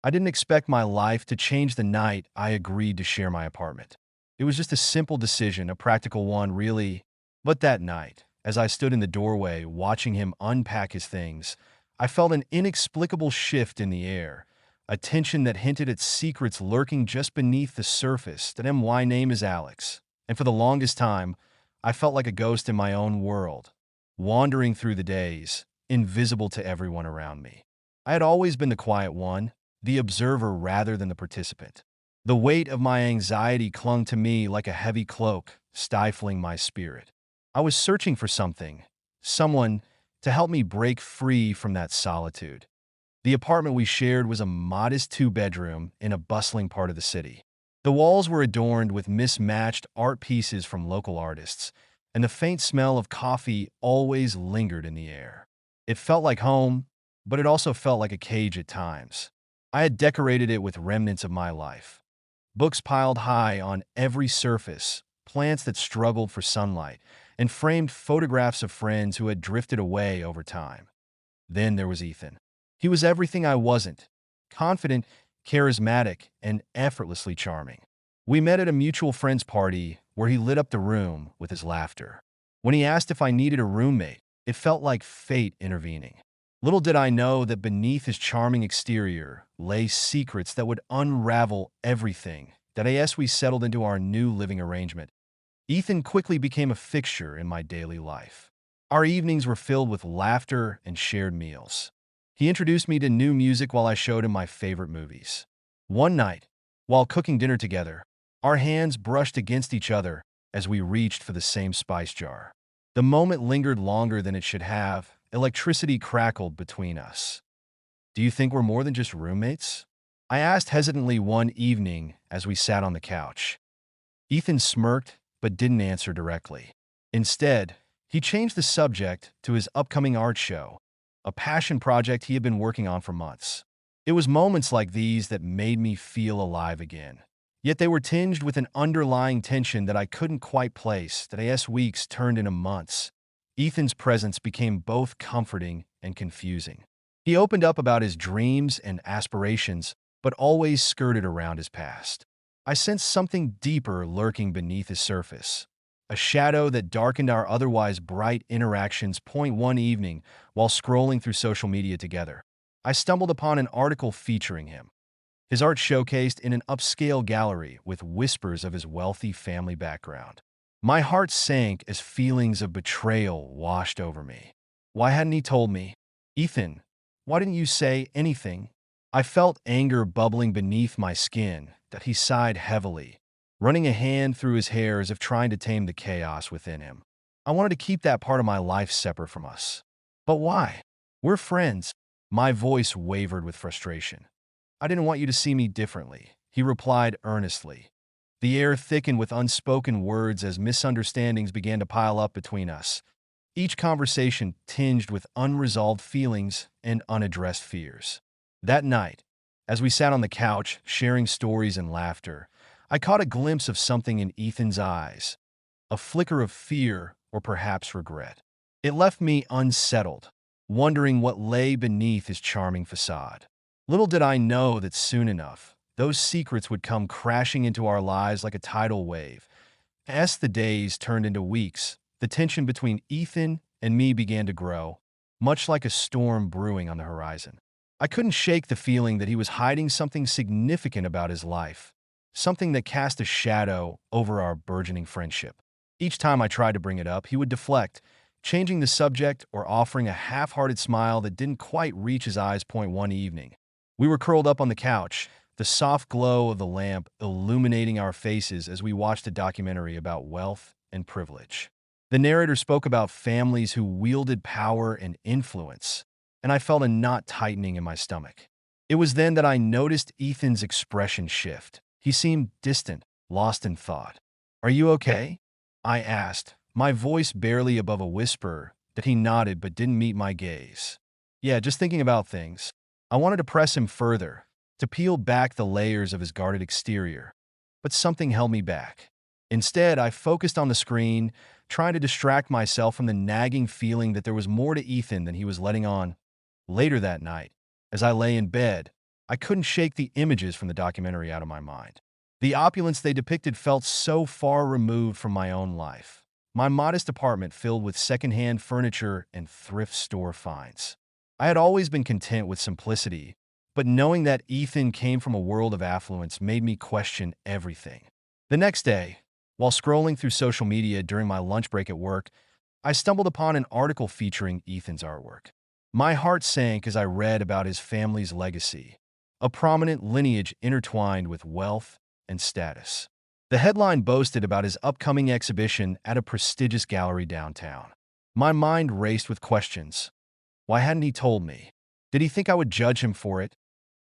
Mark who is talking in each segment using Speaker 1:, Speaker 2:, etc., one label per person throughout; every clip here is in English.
Speaker 1: I didn't expect my life to change the night I agreed to share my apartment. It was just a simple decision, a practical one, really. But that night, as I stood in the doorway watching him unpack his things, I felt an inexplicable shift in the air, a tension that hinted at secrets lurking just beneath the surface. That my name is Alex, and for the longest time, I felt like a ghost in my own world, wandering through the days, invisible to everyone around me. I had always been the quiet one, the observer rather than the participant. The weight of my anxiety clung to me like a heavy cloak, stifling my spirit. I was searching for something, someone, to help me break free from that solitude. The apartment we shared was a modest two-bedroom in a bustling part of the city. The walls were adorned with mismatched art pieces from local artists, and the faint smell of coffee always lingered in the air. It felt like home, but it also felt like a cage at times. I had decorated it with remnants of my life. Books piled high on every surface, plants that struggled for sunlight, and framed photographs of friends who had drifted away over time. Then there was Ethan. He was everything I wasn't: confident, charismatic, and effortlessly charming. We met at a mutual friend's party where he lit up the room with his laughter. When he asked if I needed a roommate, it felt like fate intervening. Little did I know that beneath his charming exterior lay secrets that would unravel everything. That as we settled into our new living arrangement, Ethan quickly became a fixture in my daily life. Our evenings were filled with laughter and shared meals. He introduced me to new music while I showed him my favorite movies. One night, while cooking dinner together, our hands brushed against each other as we reached for the same spice jar. The moment lingered longer than it should have. Electricity crackled between us. "Do you think we're more than just roommates?" I asked hesitantly one evening as we sat on the couch. Ethan smirked but didn't answer directly. Instead, he changed the subject to his upcoming art show, a passion project he had been working on for months. It was moments like these that made me feel alive again. Yet they were tinged with an underlying tension that I couldn't quite place. That as weeks turned into months, Ethan's presence became both comforting and confusing. He opened up about his dreams and aspirations, but always skirted around his past. I sensed something deeper lurking beneath his surface, a shadow that darkened our otherwise bright interactions. One evening, while scrolling through social media together, I stumbled upon an article featuring him. His art showcased in an upscale gallery with whispers of his wealthy family background. My heart sank as feelings of betrayal washed over me. Why hadn't he told me? "Ethan, why didn't you say anything?" I felt anger bubbling beneath my skin. That he sighed heavily, running a hand through his hair as if trying to tame the chaos within him. I wanted to keep that part of my life separate from us. "But why? We're friends." My voice wavered with frustration. "I didn't want you to see me differently," he replied earnestly. The air thickened with unspoken words as misunderstandings began to pile up between us, each conversation tinged with unresolved feelings and unaddressed fears. That night, as we sat on the couch, sharing stories and laughter, I caught a glimpse of something in Ethan's eyes, a flicker of fear or perhaps regret. It left me unsettled, wondering what lay beneath his charming facade. Little did I know that soon enough, those secrets would come crashing into our lives like a tidal wave. As the days turned into weeks, the tension between Ethan and me began to grow, much like a storm brewing on the horizon. I couldn't shake the feeling that he was hiding something significant about his life, something that cast a shadow over our burgeoning friendship. Each time I tried to bring it up, he would deflect, changing the subject or offering a half-hearted smile that didn't quite reach his eyes. One evening, we were curled up on the couch, the soft glow of the lamp illuminating our faces as we watched a documentary about wealth and privilege. The narrator spoke about families who wielded power and influence, and I felt a knot tightening in my stomach. It was then that I noticed Ethan's expression shift. He seemed distant, lost in thought. "Are you okay?" I asked, my voice barely above a whisper. That he nodded but didn't meet my gaze. "Yeah, just thinking about things." I wanted to press him further, to peel back the layers of his guarded exterior, but something held me back. Instead, I focused on the screen, trying to distract myself from the nagging feeling that there was more to Ethan than he was letting on. Later that night, as I lay in bed, I couldn't shake the images from the documentary out of my mind. The opulence they depicted felt so far removed from my own life. My modest apartment filled with secondhand furniture and thrift store finds. I had always been content with simplicity, but knowing that Ethan came from a world of affluence made me question everything. The next day, while scrolling through social media during my lunch break at work, I stumbled upon an article featuring Ethan's artwork. My heart sank as I read about his family's legacy, a prominent lineage intertwined with wealth and status. The headline boasted about his upcoming exhibition at a prestigious gallery downtown. My mind raced with questions. Why hadn't he told me? Did he think I would judge him for it?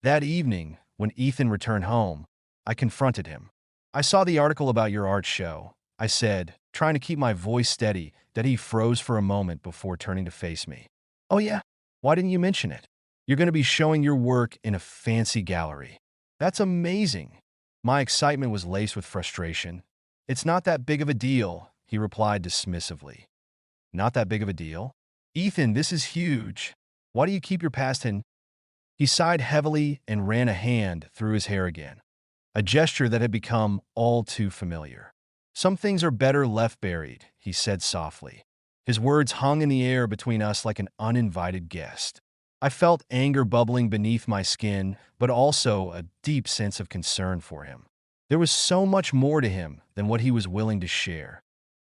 Speaker 1: That evening, when Ethan returned home, I confronted him. I saw the article about your art show, I said, trying to keep my voice steady, that he froze for a moment before turning to face me. Oh yeah? Why didn't you mention it? You're going to be showing your work in a fancy gallery. That's amazing. My excitement was laced with frustration. It's not that big of a deal, he replied dismissively. Not that big of a deal? Ethan, this is huge. Why do you keep your past in? He sighed heavily and ran a hand through his hair again, a gesture that had become all too familiar. Some things are better left buried, he said softly. His words hung in the air between us like an uninvited guest. I felt anger bubbling beneath my skin, but also a deep sense of concern for him. There was so much more to him than what he was willing to share.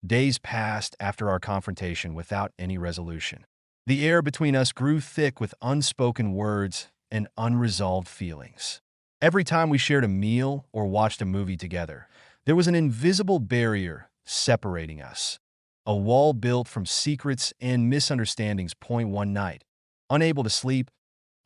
Speaker 1: Days passed after our confrontation without any resolution. The air between us grew thick with unspoken words and unresolved feelings. Every time we shared a meal or watched a movie together, there was an invisible barrier separating us. A wall built from secrets and misunderstandings. One night, unable to sleep,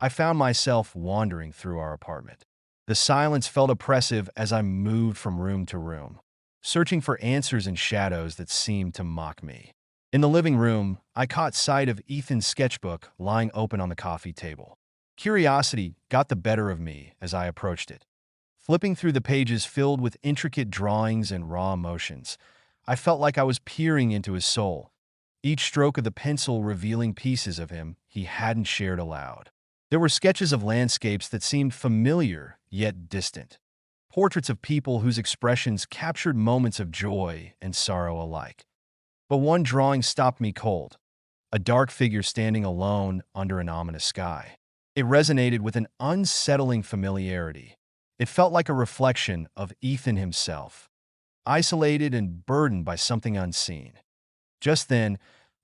Speaker 1: I found myself wandering through our apartment. The silence felt oppressive as I moved from room to room, searching for answers in shadows that seemed to mock me. In the living room, I caught sight of Ethan's sketchbook lying open on the coffee table. Curiosity got the better of me as I approached it. Flipping through the pages filled with intricate drawings and raw emotions, I felt like I was peering into his soul, each stroke of the pencil revealing pieces of him he hadn't shared aloud. There were sketches of landscapes that seemed familiar yet distant, portraits of people whose expressions captured moments of joy and sorrow alike. But one drawing stopped me cold, a dark figure standing alone under an ominous sky. It resonated with an unsettling familiarity. It felt like a reflection of Ethan himself, isolated and burdened by something unseen. Just then,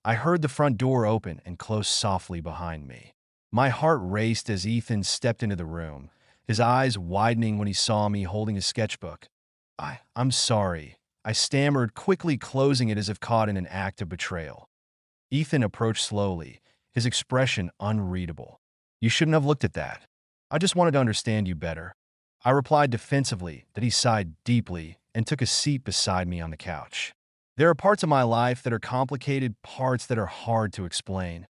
Speaker 1: I heard the front door open and close softly behind me. My heart raced as Ethan stepped into the room, his eyes widening when he saw me holding his sketchbook. I'm sorry, I stammered, quickly closing it as if caught in an act of betrayal. Ethan approached slowly, his expression unreadable. You shouldn't have looked at that. I just wanted to understand you better. I replied defensively that he sighed deeply and took a seat beside me on the couch. There are parts of my life that are complicated, parts that are hard to explain.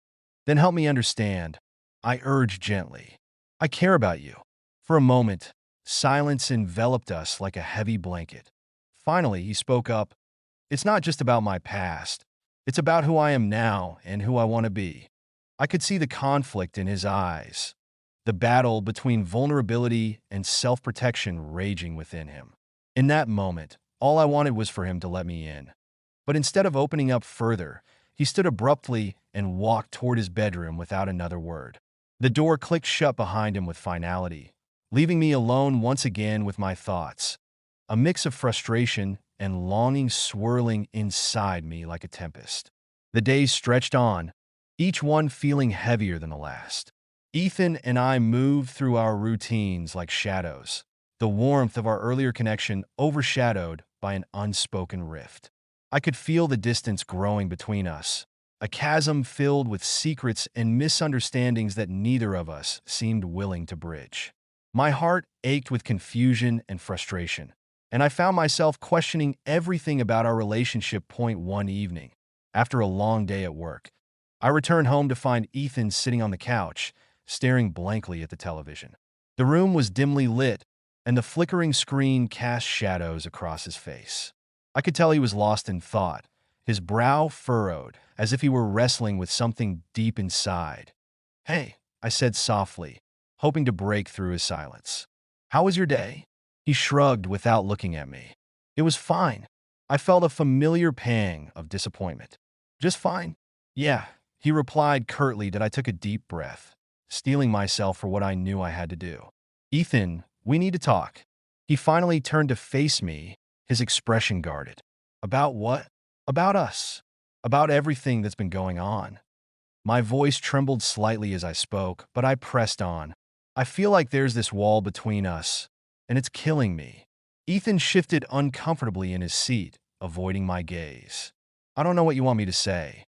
Speaker 1: Then help me understand, I urged gently. I care about you. For a moment, silence enveloped us like a heavy blanket. Finally, he spoke up. It's not just about my past. It's about who I am now and who I want to be. I could see the conflict in his eyes, the battle between vulnerability and self-protection raging within him. In that moment, all I wanted was for him to let me in. But instead of opening up further, he stood abruptly and walked toward his bedroom without another word. The door clicked shut behind him with finality, leaving me alone once again with my thoughts, a mix of frustration and longing swirling inside me like a tempest. The days stretched on, each one feeling heavier than the last. Ethan and I moved through our routines like shadows, the warmth of our earlier connection overshadowed by an unspoken rift. I could feel the distance growing between us, a chasm filled with secrets and misunderstandings that neither of us seemed willing to bridge. My heart ached with confusion and frustration, and I found myself questioning everything about our relationship. One evening, after a long day at work, I returned home to find Ethan sitting on the couch, staring blankly at the television. The room was dimly lit, and the flickering screen cast shadows across his face. I could tell he was lost in thought, his brow furrowed, as if he were wrestling with something deep inside. Hey, I said softly, hoping to break through his silence. "How was your day?" He shrugged without looking at me. "It was fine." I felt a familiar pang of disappointment. "Just fine?" "Yeah," he replied curtly that I took a deep breath, steeling myself for what I knew I had to do. "Ethan, we need to talk." He finally turned to face me, his expression guarded. "About what?" "About us. About everything that's been going on." My voice trembled slightly as I spoke, but I pressed on. "I feel like there's this wall between us, and it's killing me." Ethan shifted uncomfortably in his seat, avoiding my gaze. "I don't know what you want me to say."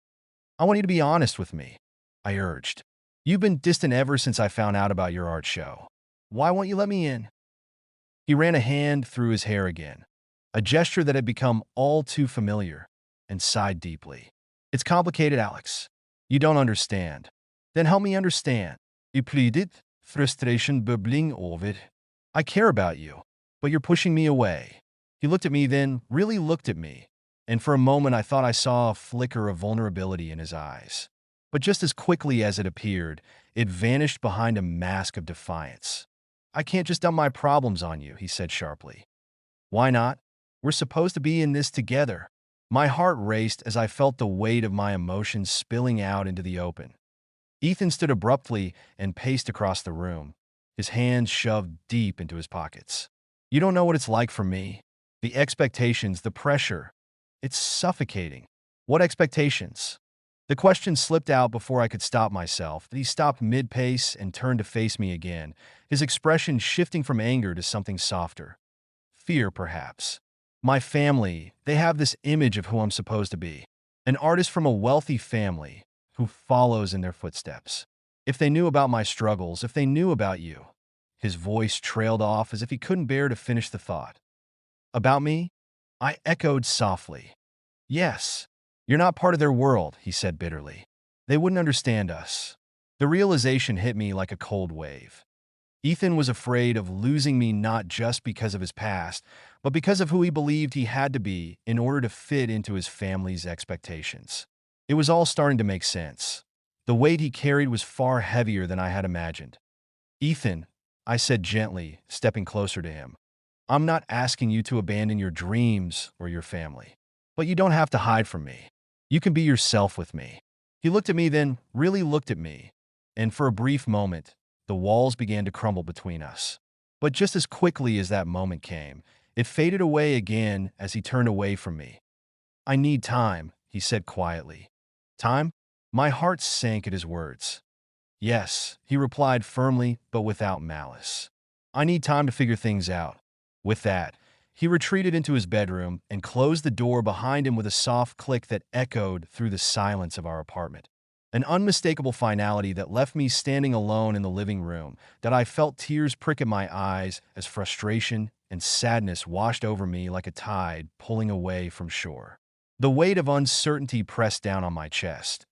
Speaker 1: "I want you to be honest with me," I urged. "You've been distant ever since I found out about your art show. Why won't you let me in?" He ran a hand through his hair again, a gesture that had become all too familiar, and sighed deeply. "It's complicated, Alex. You don't understand." "Then help me understand," he pleaded, frustration bubbling over. "I care about you, but you're pushing me away." He looked at me, then really looked at me, and for a moment I thought I saw a flicker of vulnerability in his eyes. But just as quickly as it appeared, it vanished behind a mask of defiance. "I can't just dump my problems on you," he said sharply. "Why not? We're supposed to be in this together." My heart raced as I felt the weight of my emotions spilling out into the open. Ethan stood abruptly and paced across the room, his hands shoved deep into his pockets. "You don't know what it's like for me. The expectations, the pressure. It's suffocating." "What expectations?" The question slipped out before I could stop myself. He stopped mid-pace and turned to face me again, his expression shifting from anger to something softer. "Fear, perhaps. My family, they have this image of who I'm supposed to be. An artist from a wealthy family who follows in their footsteps. If they knew about my struggles, if they knew about you." His voice trailed off as if he couldn't bear to finish the thought. "About me?" I echoed softly. "Yes. You're not part of their world," he said bitterly. "They wouldn't understand us." The realization hit me like a cold wave. Ethan was afraid of losing me not just because of his past, but because of who he believed he had to be in order to fit into his family's expectations. It was all starting to make sense. The weight he carried was far heavier than I had imagined. "Ethan," I said gently, stepping closer to him, "I'm not asking you to abandon your dreams or your family. But you don't have to hide from me. You can be yourself with me." He looked at me, then really looked at me, and for a brief moment, the walls began to crumble between us. But just as quickly as that moment came, it faded away again as he turned away from me. "I need time," he said quietly. "Time?" My heart sank at his words. "Yes," he replied firmly but without malice. "I need time to figure things out." With that, he retreated into his bedroom and closed the door behind him with a soft click that echoed through the silence of our apartment. An unmistakable finality that left me standing alone in the living room, that I felt tears prick at my eyes as frustration and sadness washed over me like a tide pulling away from shore. The weight of uncertainty pressed down on my chest.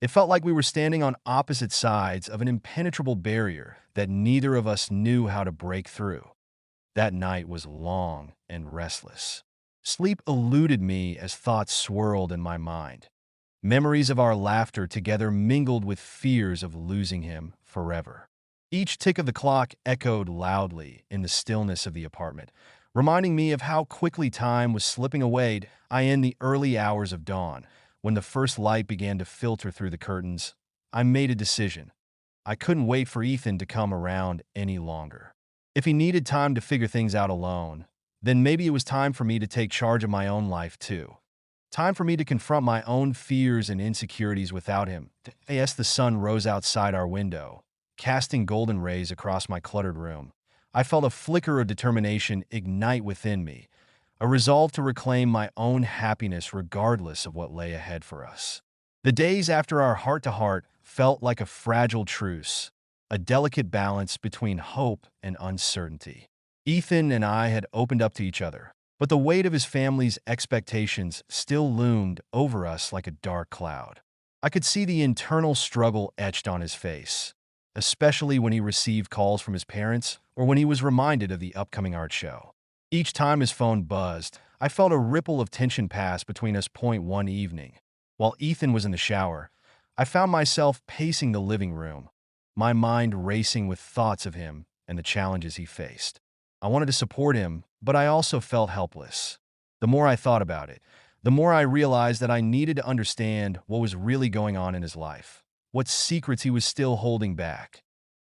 Speaker 1: It felt like we were standing on opposite sides of an impenetrable barrier that neither of us knew how to break through. That night was long and restless. Sleep eluded me as thoughts swirled in my mind. Memories of our laughter together mingled with fears of losing him forever. Each tick of the clock echoed loudly in the stillness of the apartment, reminding me of how quickly time was slipping away. In the early hours of dawn, when the first light began to filter through the curtains, I made a decision. I couldn't wait for Ethan to come around any longer. If he needed time to figure things out alone, then maybe it was time for me to take charge of my own life too. Time for me to confront my own fears and insecurities without him. As the sun rose outside our window, casting golden rays across my cluttered room, I felt a flicker of determination ignite within me, a resolve to reclaim my own happiness regardless of what lay ahead for us. The days after our heart-to-heart felt like a fragile truce, a delicate balance between hope and uncertainty. Ethan and I had opened up to each other, but the weight of his family's expectations still loomed over us like a dark cloud. I could see the internal struggle etched on his face, especially when he received calls from his parents or when he was reminded of the upcoming art show. Each time his phone buzzed, I felt a ripple of tension pass between us. One evening, while Ethan was in the shower, I found myself pacing the living room, my mind racing with thoughts of him and the challenges he faced. I wanted to support him, but I also felt helpless. The more I thought about it, the more I realized that I needed to understand what was really going on in his life, what secrets he was still holding back.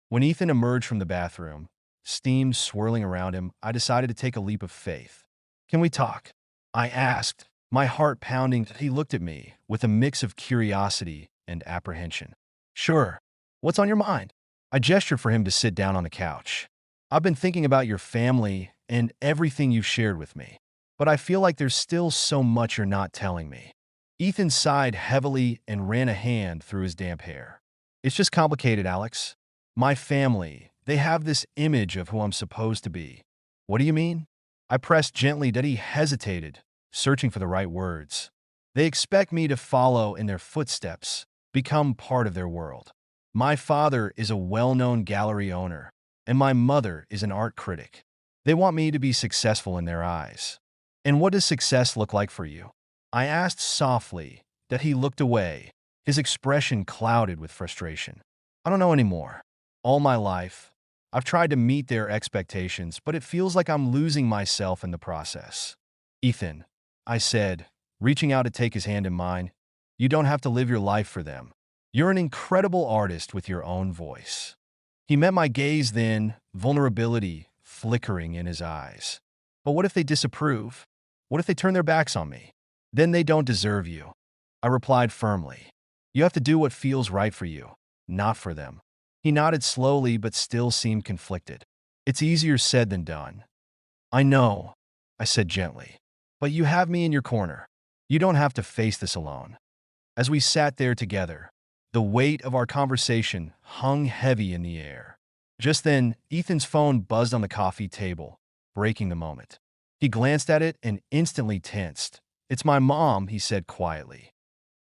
Speaker 1: When Ethan emerged from the bathroom, steam swirling around him, I decided to take a leap of faith. "Can we talk?" I asked, my heart pounding. He looked at me with a mix of curiosity and apprehension. "Sure. What's on your mind?" I gestured for him to sit down on the couch. "I've been thinking about your family and everything you've shared with me, but I feel like there's still so much you're not telling me." Ethan sighed heavily and ran a hand through his damp hair. "It's just complicated, Alex. My family, they have this image of who I'm supposed to be." "What do you mean?" I pressed gently, that he hesitated, searching for the right words. "They expect me to follow in their footsteps, become part of their world. My father is a well-known gallery owner, and my mother is an art critic. They want me to be successful in their eyes." "And what does success look like for you?" I asked softly, that he looked away, his expression clouded with frustration. "I don't know anymore. All my life, I've tried to meet their expectations, but it feels like I'm losing myself in the process." "Ethan," I said, reaching out to take his hand in mine, "you don't have to live your life for them. You're an incredible artist with your own voice." He met my gaze then, vulnerability flickering in his eyes. "But what if they disapprove? What if they turn their backs on me? Then they don't deserve you." I replied firmly. "You have to do what feels right for you, not for them." He nodded slowly but still seemed conflicted. "It's easier said than done." "I know," I said gently. "But you have me in your corner. You don't have to face this alone." As we sat there together, the weight of our conversation hung heavy in the air. Just then, Ethan's phone buzzed on the coffee table, breaking the moment. He glanced at it and instantly tensed. "It's my mom," he said quietly.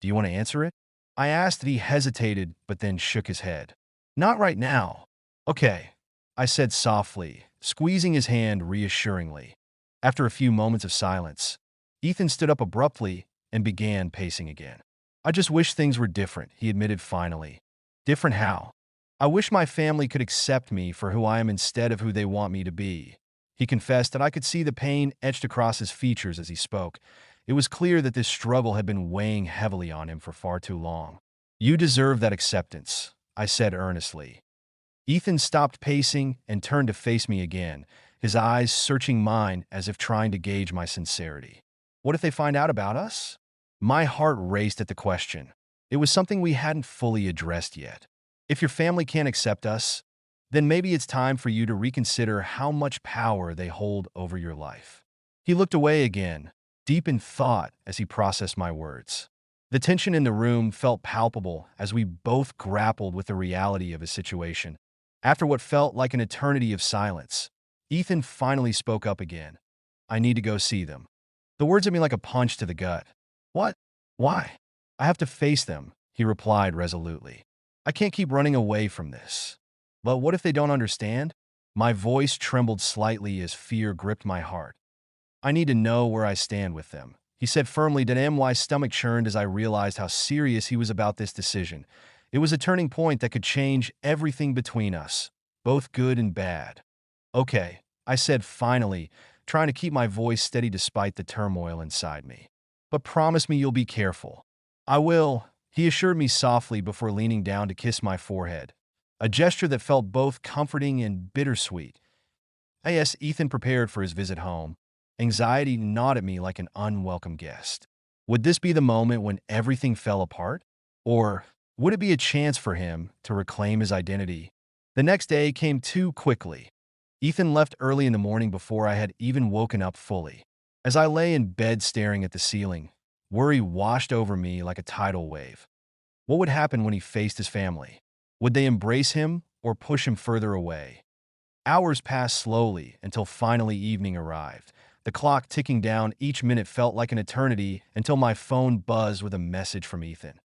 Speaker 1: "Do you want to answer it?" I asked. That he hesitated, but then shook his head. "Not right now." "Okay," I said softly, squeezing his hand reassuringly. After a few moments of silence, Ethan stood up abruptly and began pacing again. "I just wish things were different," he admitted finally. "Different how?" "I wish my family could accept me for who I am instead of who they want me to be." He confessed, that I could see the pain etched across his features as he spoke. It was clear that this struggle had been weighing heavily on him for far too long. "You deserve that acceptance," I said earnestly. Ethan stopped pacing and turned to face me again, his eyes searching mine as if trying to gauge my sincerity. "What if they find out about us?" My heart raced at the question. It was something we hadn't fully addressed yet. "If your family can't accept us, then maybe it's time for you to reconsider how much power they hold over your life." He looked away again, deep in thought as he processed my words. The tension in the room felt palpable as we both grappled with the reality of his situation. After what felt like an eternity of silence, Ethan finally spoke up again. "I need to go see them." The words hit me like a punch to the gut. "What? Why?" "I have to face them," he replied resolutely. "I can't keep running away from this." "But what if they don't understand?" My voice trembled slightly as fear gripped my heart. "I need to know where I stand with them," he said firmly. My stomach churned as I realized how serious he was about this decision. It was a turning point that could change everything between us, both good and bad. "Okay," I said finally, trying to keep my voice steady despite the turmoil inside me. "But promise me you'll be careful." "I will," he assured me softly before leaning down to kiss my forehead, a gesture that felt both comforting and bittersweet. As Ethan prepared for his visit home, anxiety gnawed at me like an unwelcome guest. Would this be the moment when everything fell apart? Or would it be a chance for him to reclaim his identity? The next day came too quickly. Ethan left early in the morning before I had even woken up fully. As I lay in bed staring at the ceiling, worry washed over me like a tidal wave. What would happen when he faced his family? Would they embrace him or push him further away? Hours passed slowly until finally evening arrived. The clock ticking down, each minute felt like an eternity until my phone buzzed with a message from Ethan.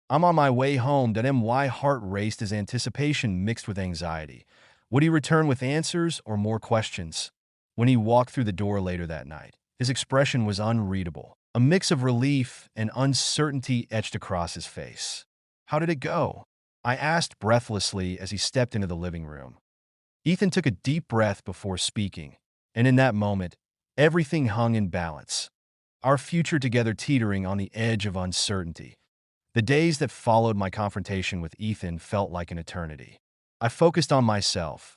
Speaker 1: "I'm on my way home." My heart raced as anticipation mixed with anxiety. Would he return with answers or more questions? When he walked through the door later that night, his expression was unreadable. A mix of relief and uncertainty etched across his face. "How did it go?" I asked breathlessly as he stepped into the living room. Ethan took a deep breath before speaking, and in that moment, everything hung in balance, our future together teetering on the edge of uncertainty. The days that followed my confrontation with Ethan felt like an eternity. I focused on myself,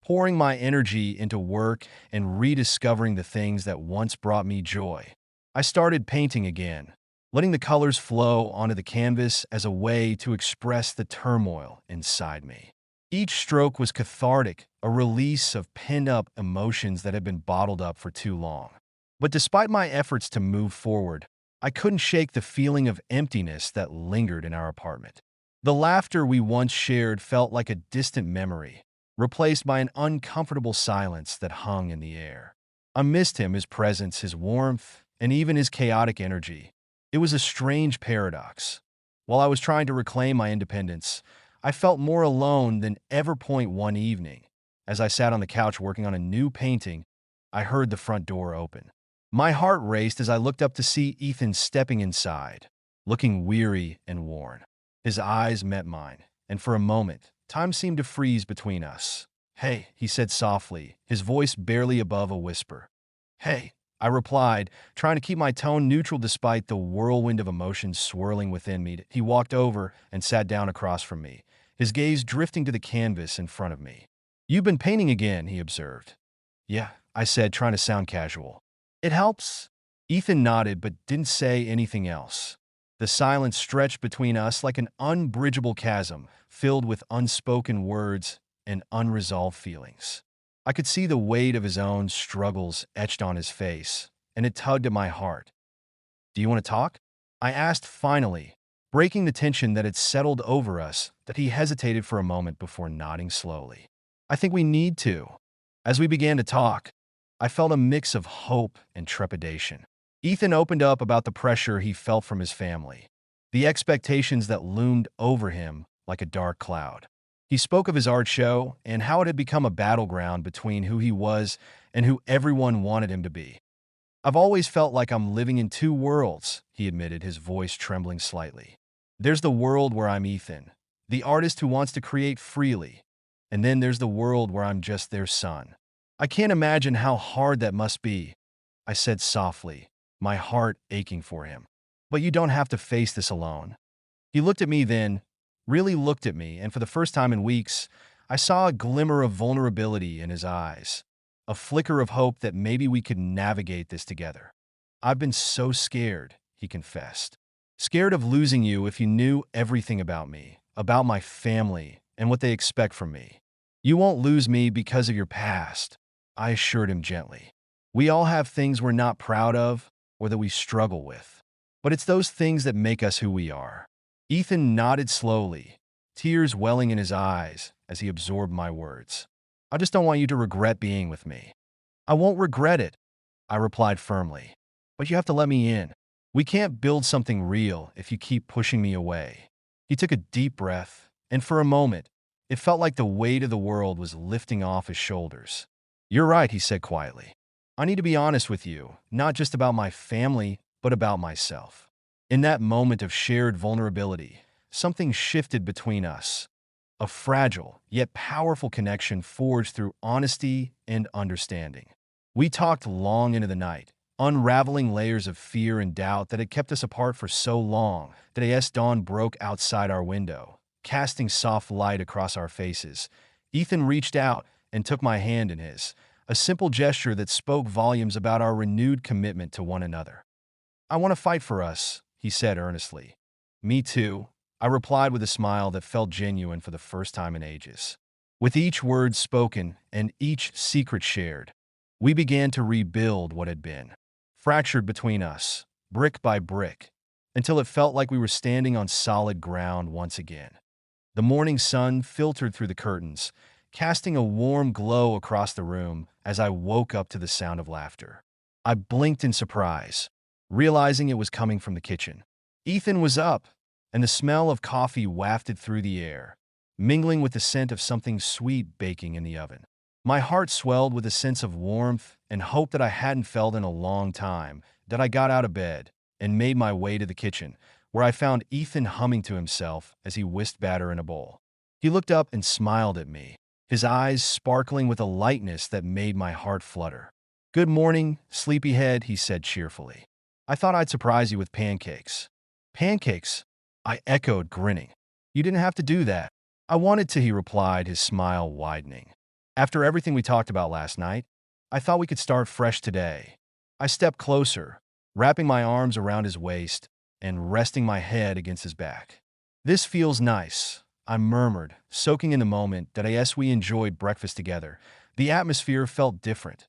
Speaker 1: pouring my energy into work and rediscovering the things that once brought me joy. I started painting again, letting the colors flow onto the canvas as a way to express the turmoil inside me. Each stroke was cathartic, a release of pent-up emotions that had been bottled up for too long. But despite my efforts to move forward, I couldn't shake the feeling of emptiness that lingered in our apartment. The laughter we once shared felt like a distant memory, replaced by an uncomfortable silence that hung in the air. I missed him, his presence, his warmth, and even his chaotic energy. It was a strange paradox. While I was trying to reclaim my independence, I felt more alone than ever. One evening, as I sat on the couch working on a new painting, I heard the front door open. My heart raced as I looked up to see Ethan stepping inside, looking weary and worn. His eyes met mine, and for a moment, time seemed to freeze between us. "Hey," he said softly, his voice barely above a whisper. "Hey," I replied, trying to keep my tone neutral despite the whirlwind of emotions swirling within me. He walked over and sat down across from me, his gaze drifting to the canvas in front of me. "You've been painting again," he observed. "Yeah," I said, trying to sound casual. "It helps." Ethan nodded but didn't say anything else. The silence stretched between us like an unbridgeable chasm, filled with unspoken words and unresolved feelings. I could see the weight of his own struggles etched on his face, and it tugged at my heart. "Do you want to talk?" I asked finally, breaking the tension that had settled over us. That he hesitated for a moment before nodding slowly. "I think we need to." As we began to talk, I felt a mix of hope and trepidation. Ethan opened up about the pressure he felt from his family, the expectations that loomed over him like a dark cloud. He spoke of his art show and how it had become a battleground between who he was and who everyone wanted him to be. "I've always felt like I'm living in two worlds," he admitted, his voice trembling slightly. "There's the world where I'm Ethan, the artist who wants to create freely, and then there's the world where I'm just their son. I can't imagine how hard that must be," I said softly, my heart aching for him. "But you don't have to face this alone." He looked at me then, really looked at me, and for the first time in weeks, I saw a glimmer of vulnerability in his eyes, a flicker of hope that maybe we could navigate this together. "I've been so scared," he confessed. "Scared of losing you if you knew everything about me, about my family, and what they expect from me. You won't lose me because of your past," I assured him gently. "We all have things we're not proud of or that we struggle with. But it's those things that make us who we are." Ethan nodded slowly, tears welling in his eyes as he absorbed my words. "I just don't want you to regret being with me." "I won't regret it," I replied firmly. "But you have to let me in. We can't build something real if you keep pushing me away." He took a deep breath, and for a moment, it felt like the weight of the world was lifting off his shoulders. "You're right," he said quietly. "I need to be honest with you, not just about my family, but about myself." In that moment of shared vulnerability, something shifted between us. A fragile, yet powerful connection forged through honesty and understanding. We talked long into the night, unraveling layers of fear and doubt that had kept us apart for so long. That as dawn broke outside our window, casting soft light across our faces, Ethan reached out and took my hand in his, a simple gesture that spoke volumes about our renewed commitment to one another. "I want to fight for us," he said earnestly. "Me too," I replied with a smile that felt genuine for the first time in ages. With each word spoken and each secret shared, we began to rebuild what had been, fractured between us, brick by brick, until it felt like we were standing on solid ground once again. The morning sun filtered through the curtains, casting a warm glow across the room as I woke up to the sound of laughter. I blinked in surprise, realizing it was coming from the kitchen. Ethan was up, and the smell of coffee wafted through the air, mingling with the scent of something sweet baking in the oven. My heart swelled with a sense of warmth and hope that I hadn't felt in a long time. That I got out of bed and made my way to the kitchen, where I found Ethan humming to himself as he whisked batter in a bowl. He looked up and smiled at me, his eyes sparkling with a lightness that made my heart flutter. "Good morning, sleepyhead," he said cheerfully. "I thought I'd surprise you with pancakes." "Pancakes?" I echoed, grinning. "You didn't have to do that." "I wanted to," he replied, his smile widening. "After everything we talked about last night, I thought we could start fresh today." I stepped closer, wrapping my arms around his waist and resting my head against his back. "This feels nice," I murmured, soaking in the moment that as we enjoyed breakfast together, the atmosphere felt different,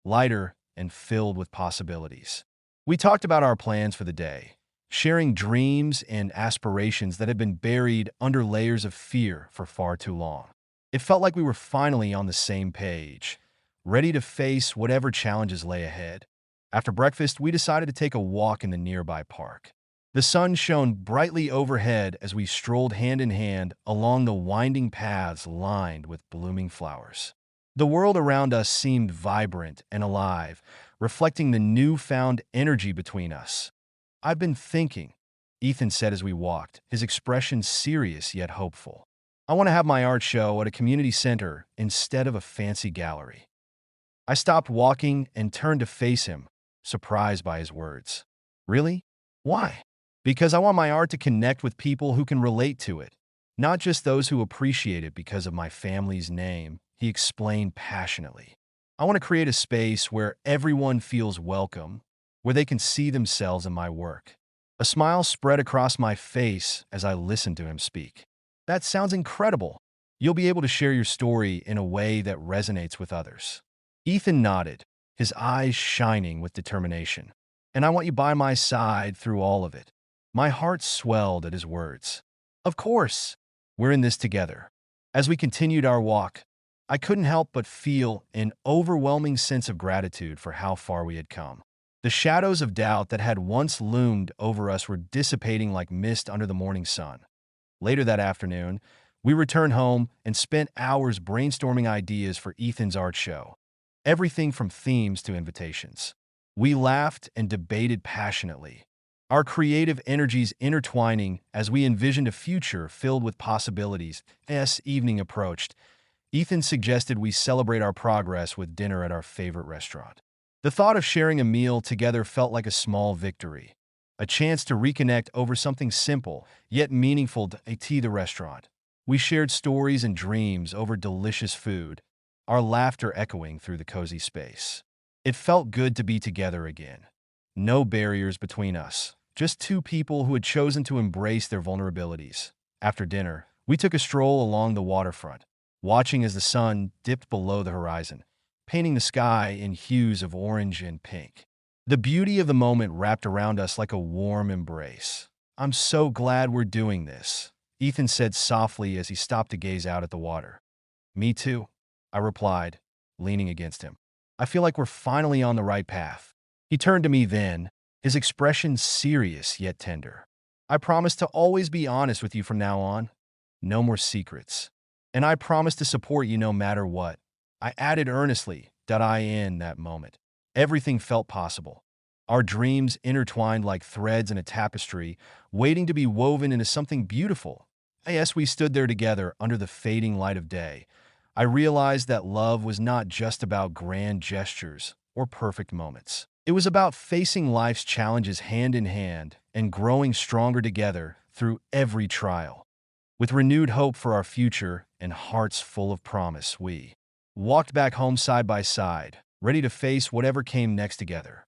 Speaker 1: lighter, and filled with possibilities. We talked about our plans for the day, sharing dreams and aspirations that had been buried under layers of fear for far too long. It felt like we were finally on the same page, ready to face whatever challenges lay ahead. After breakfast, we decided to take a walk in the nearby park. The sun shone brightly overhead as we strolled hand in hand along the winding paths lined with blooming flowers. The world around us seemed vibrant and alive, reflecting the newfound energy between us. "I've been thinking," Ethan said as we walked, his expression serious yet hopeful. "I want to have my art show at a community center instead of a fancy gallery." I stopped walking and turned to face him, surprised by his words. "Really? Why?" "Because I want my art to connect with people who can relate to it, not just those who appreciate it because of my family's name," he explained passionately. "I want to create a space where everyone feels welcome, where they can see themselves in my work." A smile spread across my face as I listened to him speak. "That sounds incredible. You'll be able to share your story in a way that resonates with others." Ethan nodded, his eyes shining with determination. "And I want you by my side through all of it." My heart swelled at his words. "Of course, we're in this together." As we continued our walk, I couldn't help but feel an overwhelming sense of gratitude for how far we had come. The shadows of doubt that had once loomed over us were dissipating like mist under the morning sun. Later that afternoon, we returned home and spent hours brainstorming ideas for Ethan's art show. Everything from themes to invitations. We laughed and debated passionately, our creative energies intertwining as we envisioned a future filled with possibilities. As evening approached, Ethan suggested we celebrate our progress with dinner at our favorite restaurant. The thought of sharing a meal together felt like a small victory, a chance to reconnect over something simple yet meaningful at the restaurant. We shared stories and dreams over delicious food, our laughter echoing through the cozy space. It felt good to be together again. No barriers between us, just two people who had chosen to embrace their vulnerabilities. After dinner, we took a stroll along the waterfront, watching as the sun dipped below the horizon, painting the sky in hues of orange and pink. The beauty of the moment wrapped around us like a warm embrace. "I'm so glad we're doing this," Ethan said softly as he stopped to gaze out at the water. "Me too," I replied, leaning against him. "I feel like we're finally on the right path." He turned to me then, his expression serious yet tender. "I promise to always be honest with you from now on. No more secrets. And I promise to support you no matter what." I added earnestly, in that moment. Everything felt possible. Our dreams intertwined like threads in a tapestry, waiting to be woven into something beautiful. As we stood there together under the fading light of day, I realized that love was not just about grand gestures or perfect moments. It was about facing life's challenges hand in hand and growing stronger together through every trial. With renewed hope for our future and hearts full of promise, we walked back home side by side, ready to face whatever came next together.